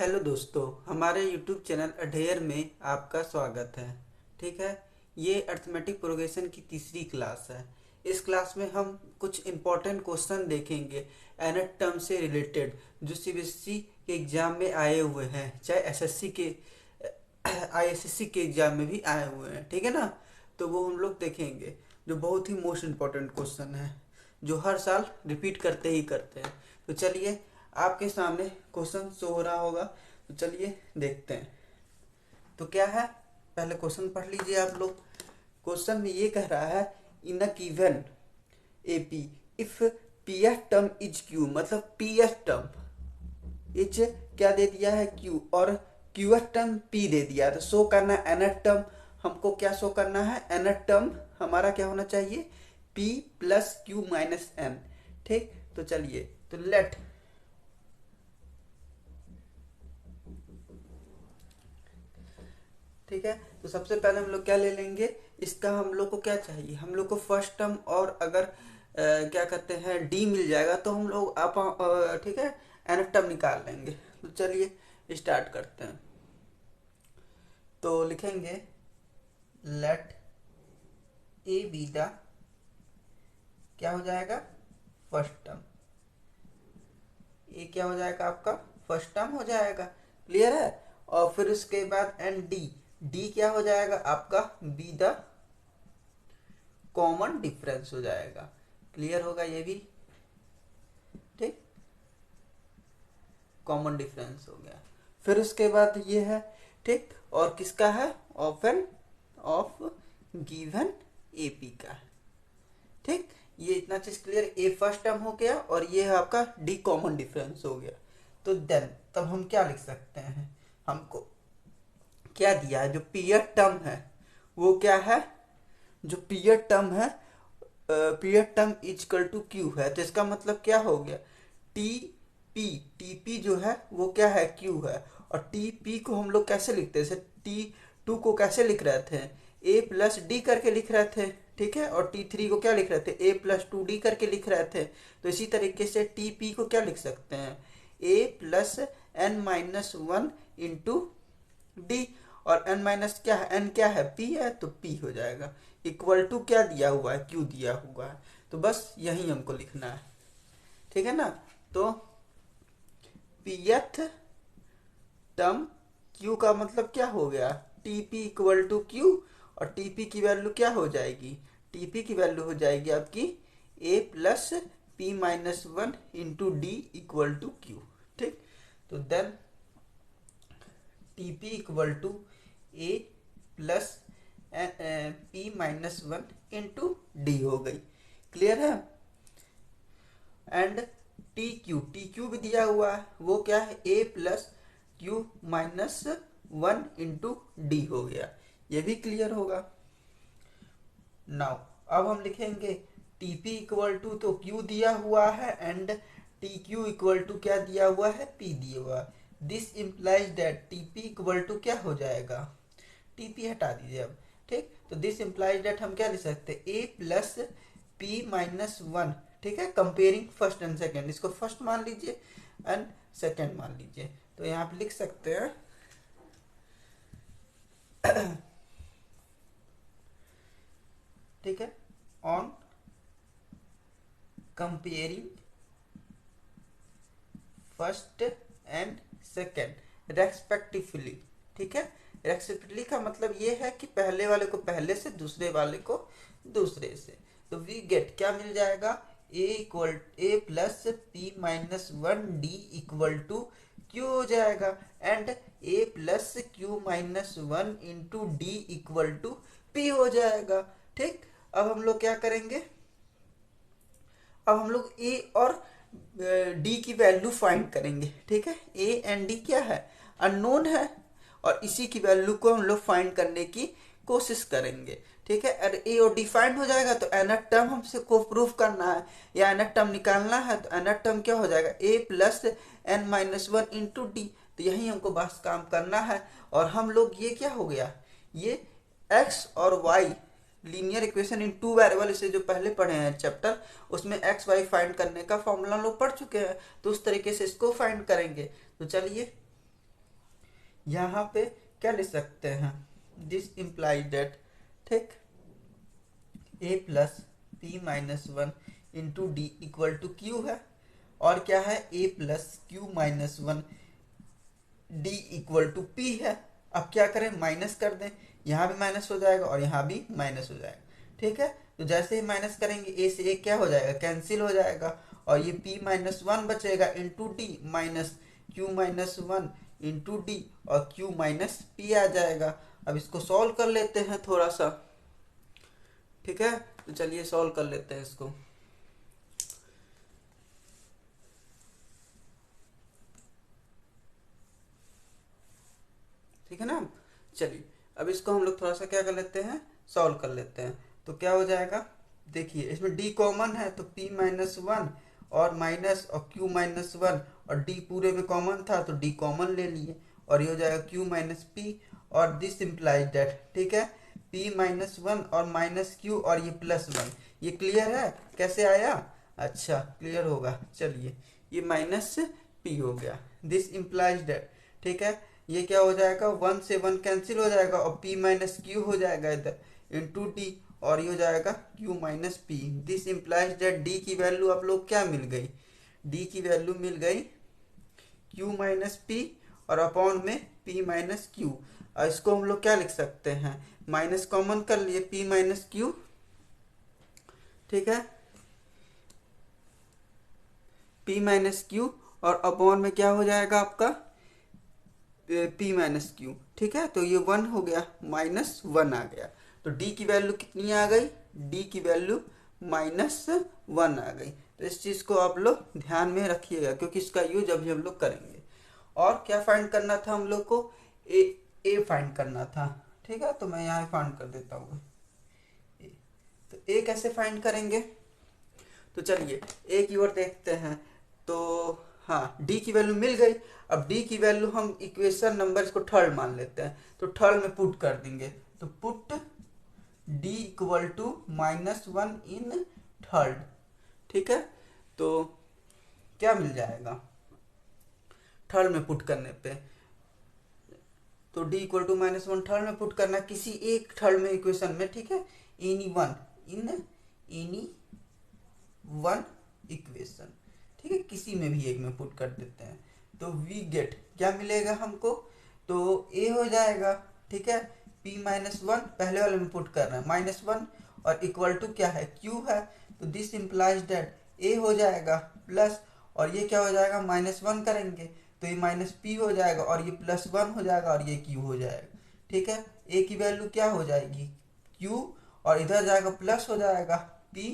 Hello दोस्तों, हमारे YouTube channel अढेर में आपका स्वागत है। ठीक है। ये अर्थमेटिक प्रोग्रेशन की तीसरी क्लास है। इस क्लास में हम कुछ इम्पोर्टेंट क्वेश्चन देखेंगे एनएट टर्म से रिलेटेड, जो सीबीएसई के एग्जाम में आए हुए हैं, चाहे एसएससी के आईएसएससी के एग्जाम में भी आए हुए हैं। ठीक है ना। तो वो हम लोग देखेंगे, जो बहुत ही मोस्ट इम्पोर्टेंट क्वेश्चन है, जो हर साल रिपीट करते ही करते हैं। तो चलिए, आपके सामने क्वेश्चन शो हो रहा होगा, तो चलिए देखते हैं। तो क्या है, पहले क्वेश्चन पढ़ लीजिए आप लोग। क्वेश्चन में ये कह रहा है, in a given AP if P F term is Q, मतलब पी एफ टर्म इज क्या दे दिया है, क्यू, और क्यू एफ टर्म पी दे दिया है। तो शो करना है एनएफ टर्म, हमको क्या शो करना है, एनएफ टर्म हमारा क्या होना चाहिए, p plus Q minus n. ठीक, तो चलिए, तो लेट ठीक है। तो सबसे पहले हम लोग क्या ले लेंगे, इसका हम लोग को क्या चाहिए, हम लोग को फर्स्ट टर्म, और अगर क्या कहते हैं डी मिल जाएगा तो हम लोग आप ठीक है एन टर्म निकाल लेंगे। तो चलिए स्टार्ट करते हैं। तो लिखेंगे लेट ए बी द क्या हो जाएगा, फर्स्ट टर्म। ए क्या हो जाएगा, आपका फर्स्ट टर्म हो जाएगा। क्लियर है। और फिर उसके बाद एंड डी, डी क्या हो जाएगा आपका, बी द कॉमन डिफरेंस हो जाएगा। क्लियर होगा ये भी। ठीक, कॉमन डिफरेंस हो गया। फिर उसके बाद ये है, ठीक, और किसका है, ऑफन ऑफ गिवन एपी का। ठीक, ये इतना चीज क्लियर। ए फर्स्ट टर्म हो गया और ये है आपका डी कॉमन डिफरेंस हो गया। तो देन तब हम क्या लिख सकते हैं, हमको क्या दिया है, जो पीरियड टर्म है वो क्या है, जो पीरियड टर्म है, period term equal to Q है। तो इसका मतलब क्या हो गया, टी पी, टी पी जो है वो क्या है, क्यू है। और टी पी को हम लोग कैसे लिखते हैं, जैसे टी टू को कैसे लिख रहे थे, ए प्लस डी करके लिख रहे थे। ठीक है। और टी थ्री को क्या लिख रहे थे, ए प्लस टू डी करके लिख रहे थे। तो इसी तरीके से टी पी को क्या लिख सकते हैं, A plus N minus one into D. और एन माइनस क्या है, एन क्या है, पी है, तो पी हो जाएगा। इक्वल टू क्या दिया हुआ है, क्यू दिया हुआ है। तो बस यही हमको लिखना है। ठीक है ना। तो पीएथ टर्म क्यू का मतलब क्या हो गया, टीपी इक्वल टू क्यू। और टीपी की वैल्यू क्या हो जाएगी, टीपी की वैल्यू हो जाएगी आपकी A plus P minus one into D equal to Q. ठीक, तो then TP equal to A plus P minus one into D हो गई। क्लियर है। एंड टी क्यू भी दिया हुआ है, वो क्या है, A plus Q minus one into D हो गया। ये भी क्लियर होगा। नाउ अब हम लिखेंगे टीपी इक्वल टू, तो क्यू दिया हुआ है, and t q equal to क्या दिया हुआ है, पी दिया हुआ है। This implies that TP equal to क्या हो जाएगा, टीपी हटा दीजिए अब। ठीक, तो दिस इम्प्लाइज दैट हम क्या लिख सकते हैं, A plus P minus one. ठीक है, कंपेयरिंग फर्स्ट एंड सेकेंड, इसको फर्स्ट मान लीजिए एंड सेकेंड मान लीजिए। तो यहाँ पे लिख सकते हैं ठीक है, on comparing first and second respectively. ठीक है, रेस्पेक्टिवली का मतलब ये है कि पहले वाले को पहले से, दूसरे वाले को दूसरे से। तो वी गेट क्या मिल जाएगा, A plus P minus one D equal to Q हो जाएगा। And A plus Q minus one into D equal to P हो जाएगा। ठीक, अब हम लोग क्या करेंगे, अब हम लोग ए और डी की वैल्यू फाइंड करेंगे। ठीक है, ए एंड डी क्या है, अननोन है, और इसी की वैल्यू को हम लोग फाइंड करने की कोशिश करेंगे। ठीक है, अगर ए और डी फाइंड हो जाएगा तो एनथ टर्म हमसे को प्रूफ करना है या एनथ टर्म निकालना है। तो एनथ टर्म क्या हो जाएगा, A plus N minus one into D. तो यही हमको बस काम करना है। और हम लोग ये क्या हो गया, ये एक्स और y linear equation in two variable से जो पहले पढ़े हैं चैप्टर, उसमें एक्स वाई फाइंड करने का फॉर्मूला लोग पढ़ चुके हैं। तो उस तरीके से इसको फाइंड करेंगे। तो चलिए यहाँ पे क्या लिख सकते हैं, दिस इम्प्लाइज दैट, ठीक, A plus P minus one into D equal to Q है, और क्या है, A plus Q minus one D equal to P है। अब क्या करें, माइनस कर दें, यहाँ भी माइनस हो जाएगा और यहाँ भी माइनस हो जाएगा, ठीक है। तो जैसे ही माइनस करेंगे ए से ए क्या हो जाएगा, कैंसिल हो जाएगा, और ये p माइनस वन बचेगा into D minus Q minus one into D, और q माइनस पी आ जाएगा। अब इसको सॉल्व कर लेते हैं थोड़ा सा, ठीक है। तो चलिए सॉल्व कर लेते हैं इसको। ठीक है ना। चलिए अब इसको हम लोग थोड़ा सा क्या कर लेते हैं, सॉल्व कर लेते हैं। तो क्या हो जाएगा, देखिए इसमें d कॉमन है तो p माइनस वन और माइनस और q माइनस वन, और d पूरे में कॉमन था तो d कॉमन ले लिए, और ये हो जाएगा q माइनस पी, और दिस इम्प्लाइज दैट, ठीक है, p माइनस वन और माइनस q और ये प्लस वन। ये क्लियर है कैसे आया, अच्छा क्लियर होगा। चलिए ये माइनस p हो गया, दिस इम्प्लाइज दैट, ठीक है। ये क्या हो जाएगा, वन से वन कैंसिल हो जाएगा और p माइनस क्यू हो जाएगा इधर इंटू डी, और ये हो जाएगा q minus P. This implies that d की वैल्यू आप लोग क्या मिल गई, d की वैल्यू मिल गई q माइनस पी और अपॉन में p माइनस क्यू। और इसको हम लोग क्या लिख सकते हैं, माइनस कॉमन कर लिए p माइनस क्यू, ठीक है, p माइनस क्यू, और अपॉन में क्या हो जाएगा आपका p माइनस क्यू, ठीक है। तो ये वन हो गया, माइनस वन आ गया, तो d की वैल्यू कितनी आ गई, d की वैल्यू माइनस वन आ गई। तो इस चीज़ को आप लोग ध्यान में रखिएगा, क्योंकि इसका यूज अभी हम लोग करेंगे। और क्या फाइंड करना था हम लोग को, ए फाइंड करना था, ठीक है। तो मैं यहाँ फाइंड कर देता हूँ ए। तो ए कैसे फाइंड करेंगे, तो चलिए ए की ओर देखते हैं। तो हाँ, डी की वैल्यू मिल गई। अब डी की वैल्यू हम इक्वेशन नंबर इसको थर्ड मान लेते हैं, तो थर्ड में पुट कर देंगे। तो put d equal to minus one in third, ठीक है। तो क्या मिल जाएगा थर्ड में पुट करने पे, तो d equal to minus one third में पुट करना किसी एक थर्ड में इक्वेशन में, ठीक है, any one in any one equation, ठीक है, किसी में भी एक में पुट कर देते हैं। तो वी गेट क्या मिलेगा हमको, तो ए हो जाएगा, ठीक है, p माइनस वन पहले वाले में पुट कर रहे हैं माइनस वन, और इक्वल टू क्या है, q है, तो दिस इम्प्लाइज दैट a हो जाएगा प्लस, और ये क्या हो जाएगा, माइनस वन करेंगे तो ये माइनस p हो जाएगा, और ये प्लस वन हो जाएगा, और ये q हो जाएगा, ठीक है। a की वैल्यू क्या हो जाएगी, q, और इधर जाएगा प्लस हो जाएगा p,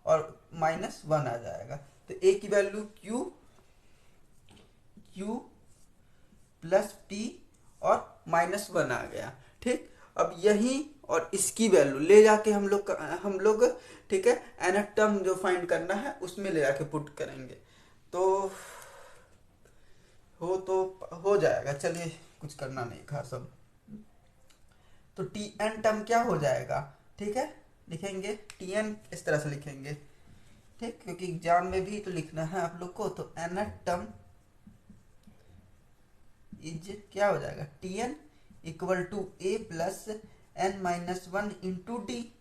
और माइनस वन आ जाएगा। तो a की वैल्यू q प्लस p और माइनस वन आ गया, ठीक। अब यही और इसकी वैल्यू ले जाके हम लोग ठीक है, nth टर्म जो फाइंड करना है उसमें ले जाके पुट करेंगे, तो हो जाएगा। चलिए कुछ करना नहीं खास अब। तो tn टर्म क्या हो जाएगा, ठीक है, लिखेंगे tn इस तरह से लिखेंगे, ठीक, क्योंकि एग्जाम में भी तो लिखना है आप लोग को। तो nth टर्म इज क्या हो जाएगा, tn equal to a plus n minus one into D,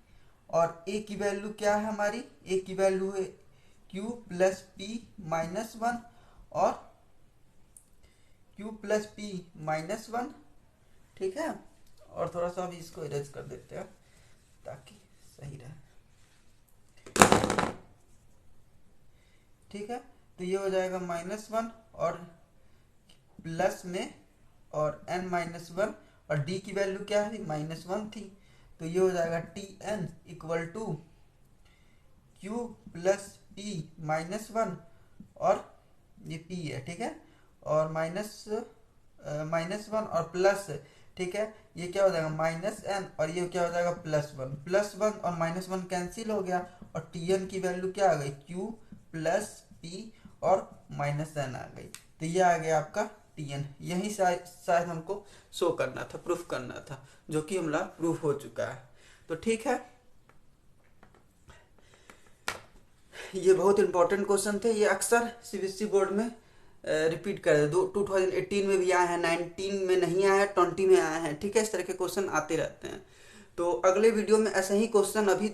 और a की वैल्यू क्या है हमारी, a की वैल्यू है q plus p minus one, और q plus p minus one, ठीक है। और थोड़ा सा अभी इसको इरेज कर देते हैं ताकि सही रहे, ठीक है। तो ये हो जाएगा माइनस वन और प्लस में और n माइनस वन, और d की वैल्यू क्या थी, माइनस वन थी, तो ये हो जाएगा tn equal to q plus p minus one, और ये p है, ठीक है, और माइनस वन और प्लस, ठीक है, ये क्या हो जाएगा माइनस n, और ये क्या हो जाएगा प्लस वन और माइनस वन कैंसिल हो गया, और tn की वैल्यू क्या आ गई, q प्लस p और माइनस n आ गई। तो ये आ गया आपका tn। यही शायद हमको शो करना था, प्रूफ करना था, जो कि हमारा प्रूफ हो चुका है। तो ठीक है, ये बहुत इंपॉर्टेंट क्वेश्चन थे, ये अक्सर सीबीएसई बोर्ड में रिपीट कर दे। 2018 में भी आए हैं, 19 में नहीं आया है, 20 में आए हैं, ठीक है। इस तरह के क्वेश्चन आते रहते हैं। तो अगले वीडियो में ऐसे ही क्वेश्चन अभी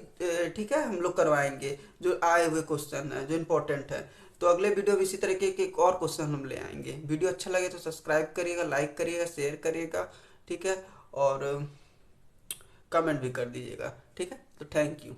ठीक है हम लोग करवाएंगे, जो आए हुए क्वेश्चन है जो इम्पोर्टेंट है। तो अगले वीडियो में इसी तरीके के एक और क्वेश्चन हम ले आएंगे। वीडियो अच्छा लगे तो सब्सक्राइब करिएगा, लाइक करिएगा, शेयर करिएगा, ठीक है, और कमेंट भी कर दीजिएगा, ठीक है। तो थैंक यू।